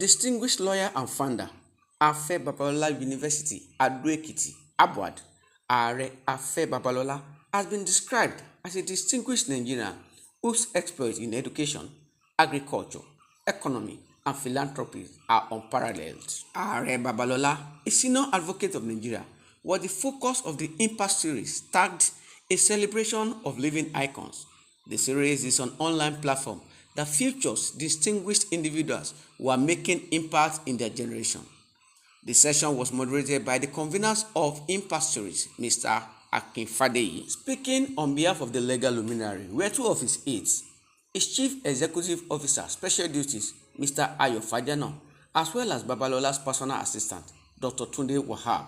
Distinguished lawyer and founder, Afe Babalola University, Ado Ekiti, Abuad, Aare Afe Babalola, has been described as a distinguished Nigerian whose exploits in education, agriculture, economy, and philanthropy are unparalleled. Aare Babalola, a senior advocate of Nigeria, was the focus of the Impact Series tagged A Celebration of Living Icons. The series is an online platform that features distinguished individuals who are making impact in their generation. The session was moderated by the conveners of Impact Series, Mr. Akin Fadeyi. Speaking on behalf of the legal luminary were two of his aides, his Chief Executive Officer, Special Duties, Mr. Ayo Fajano, as well as Babalola's personal assistant, Dr. Tunde Wahab.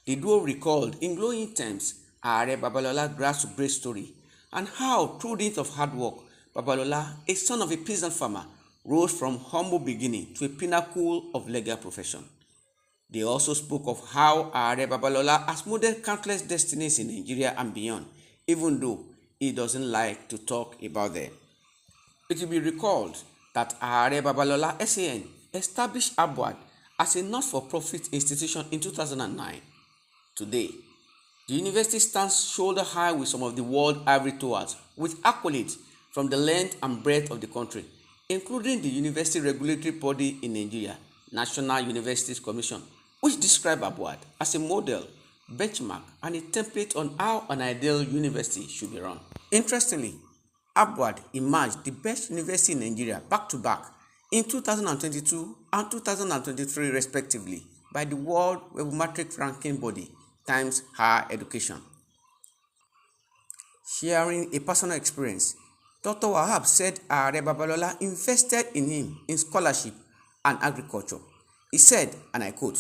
The duo recalled in glowing terms Aare Babalola's grassroots story and how, through dint of hard work, Babalola, a son of a peasant farmer, rose from humble beginning to a pinnacle of legal profession. They also spoke of how Aare Babalola has modeled countless destinies in Nigeria and beyond, even though he doesn't like to talk about them. It will be recalled that Aare Babalola SAN established Abuad as a not-for-profit institution in 2009. Today, the university stands shoulder high with some of the world ivory towers, with accolades from the length and breadth of the country, including the university regulatory body in Nigeria, National Universities Commission, which describe Abuad as a model, benchmark, and a template on how an ideal university should be run. Interestingly, Abuad emerged the best university in Nigeria back-to-back in 2022 and 2023 respectively by the World Webometric Ranking Body times Higher Education. Sharing a personal experience, Dr. Wahab said Aare Babalola invested in him in scholarship and agriculture. He said, and I quote,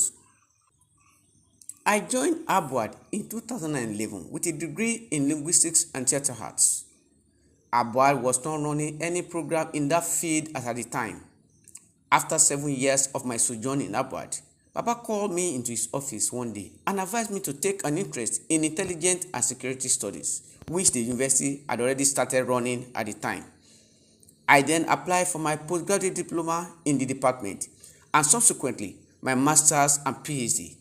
"I joined Abuad in 2011 with a degree in linguistics and theatre arts. Abuad was not running any program in that field at the time. After 7 years of my sojourn in Abuad, Baba called me into his office one day and advised me to take an interest in intelligence and security studies, which the university had already started running at the time. I then applied for my postgraduate diploma in the department and subsequently my master's and PhD.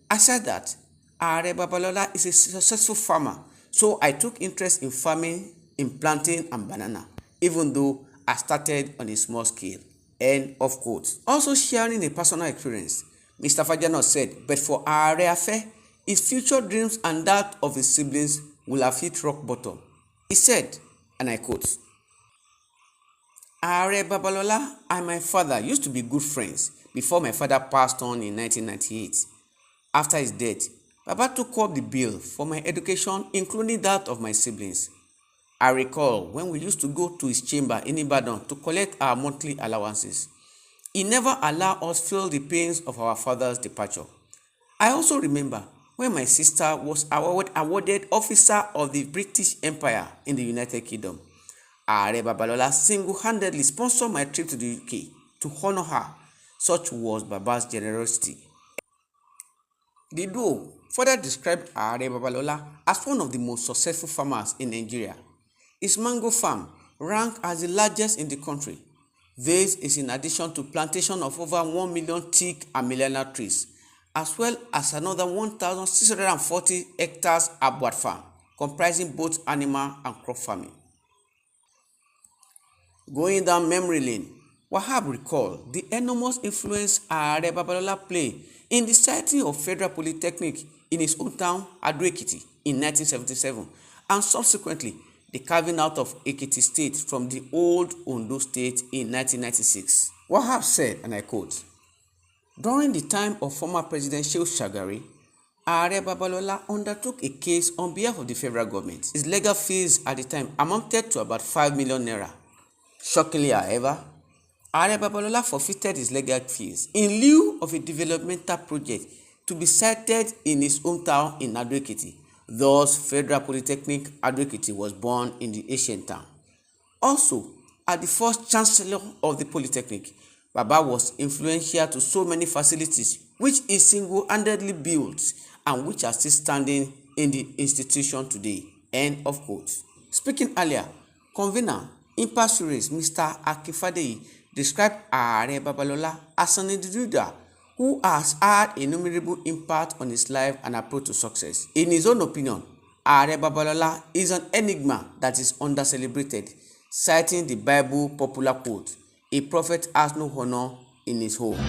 Aside that, Aare Babalola is a successful farmer, so I took interest in farming, in planting and banana, even though I started on a small scale." End of quote. Also sharing a personal experience, Mr. Fajano said, but for Aare Afe, his future dreams and that of his siblings will have hit rock bottom. He said, and I quote, "Aare Babalola and my father used to be good friends before my father passed on in 1998. After his death, Baba took up the bill for my education, including that of my siblings. I recall when we used to go to his chamber in Ibadan to collect our monthly allowances. He never allowed us feel the pains of our father's departure. I also remember when my sister was awarded Officer of the British Empire in the United Kingdom. Aare Babalola single-handedly sponsored my trip to the UK to honor her. Such was Baba's generosity." The duo further described Aare Babalola as one of the most successful farmers in Nigeria. His mango farm ranked as the largest in the country. This is in addition to plantation of over 1 million teak and millennial trees, as well as another 1,640 hectares Abuad farm, comprising both animal and crop farming. Going down memory lane, Wahab recalled the enormous influence Aare Babalola played in the siting of Federal Polytechnic in his hometown Ado Ekiti in 1977, and subsequently the carving out of Ekiti State from the old Ondo State in 1996. Wahab said, and I quote, "During the time of former President Shehu Shagari, Aare Babalola undertook a case on behalf of the federal government. His legal fees at the time amounted to about 5 million naira. Shockingly, however, Aare Babalola forfeited his legal fees in lieu of a developmental project to be sited in his hometown in Ado Ekiti. Thus, Federal Polytechnic Ado Ekiti was born in the ancient town. Also, as the first chancellor of the Polytechnic, Baba was influential to so many facilities which he single-handedly built and which are still standing in the institution today." End of quote. Speaking earlier, convener Impact Series Mr. Akin Fadeyi described Aare Babalola as an individual who has had innumerable impact on his life and approach to success. In his own opinion, Aare Babalola is an enigma that is under-celebrated, citing the Bible popular quote, "A prophet has no honor in his home."